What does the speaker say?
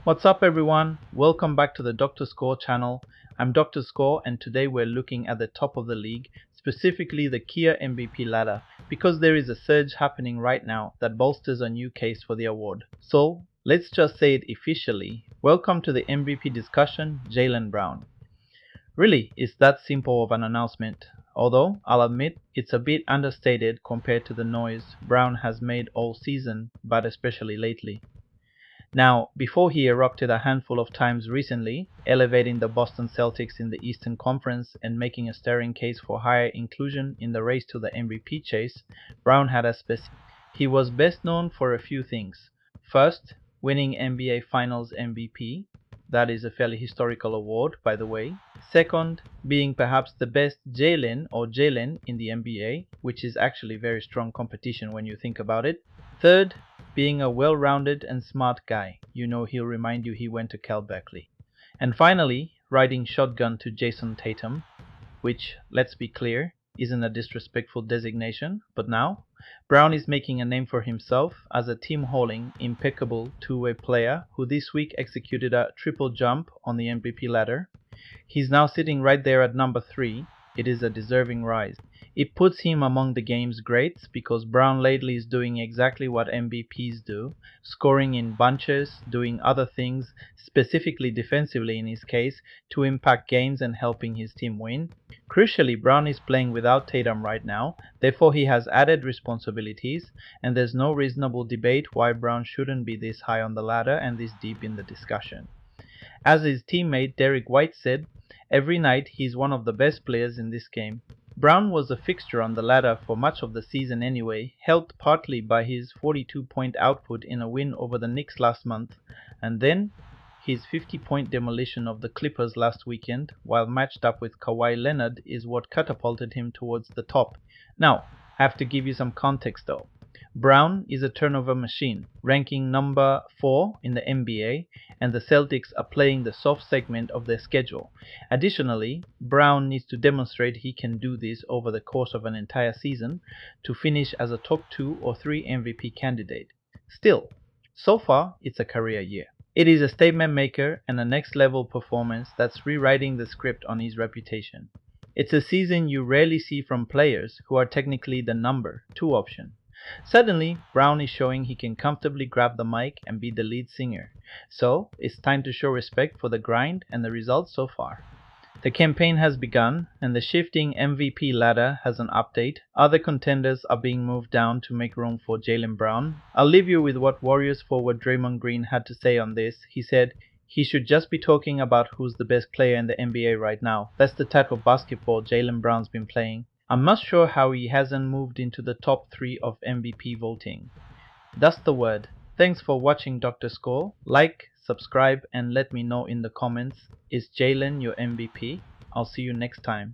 What's up everyone? Welcome back to the Dr. Score channel. I'm Dr. Score and today we're looking at the top of the league, specifically the Kia MVP ladder, because there is a surge happening right now that bolsters a new case for the award. So, let's just say it officially. Welcome to the MVP discussion, Jaylen Brown. Really, it's that simple of an announcement. Although, I'll admit, it's a bit understated compared to the noise Brown has made all season, but especially lately. Now, before he erupted a handful of times recently, elevating the Boston Celtics in the Eastern Conference and making a stirring case for higher inclusion in the race to the MVP chase, Brown had a specific. He was best known for a few things. First, winning NBA Finals MVP. That is a fairly historical award, by the way. Second, being perhaps the best Jaylen in the NBA, which is actually very strong competition when you think about it. Third, being a well-rounded and smart guy. You know he'll remind you he went to Cal Berkeley. And finally, riding shotgun to Jayson Tatum, which, let's be clear, isn't a disrespectful designation, but now, Brown is making a name for himself as a team-hauling, impeccable two-way player who this week executed a triple jump on the MVP ladder. He's now sitting right there at number 3. It is a deserving rise. It puts him among the game's greats because Brown lately is doing exactly what MVPs do, scoring in bunches, doing other things, specifically defensively in his case, to impact games and helping his team win. Crucially, Brown is playing without Tatum right now, therefore he has added responsibilities, and there's no reasonable debate why Brown shouldn't be this high on the ladder and this deep in the discussion. As his teammate Derek White said, every night he's one of the best players in this game. Brown was a fixture on the ladder for much of the season anyway, helped partly by his 42-point output in a win over the Knicks last month, and then his 50-point demolition of the Clippers last weekend, while matched up with Kawhi Leonard, is what catapulted him towards the top. Now, I have to give you some context though. Brown is a turnover machine, ranking number 4 in the NBA, and the Celtics are playing the soft segment of their schedule. Additionally, Brown needs to demonstrate he can do this over the course of an entire season to finish as a top 2 or 3 MVP candidate. Still, so far it's a career year. It is a statement maker and a next level performance that's rewriting the script on his reputation. It's a season you rarely see from players who are technically the number 2 option. Suddenly, Brown is showing he can comfortably grab the mic and be the lead singer. So, it's time to show respect for the grind and the results so far. The campaign has begun, and the shifting MVP ladder has an update. Other contenders are being moved down to make room for Jaylen Brown. I'll leave you with what Warriors forward Draymond Green had to say on this. He said, "He should just be talking about who's the best player in the NBA right now. That's the type of basketball Jaylen Brown's been playing. I'm not sure how he hasn't moved into the top 3 of MVP voting." That's the word. Thanks for watching Dr. Score. Like, subscribe, and let me know in the comments, is Jaylen your MVP? I'll see you next time.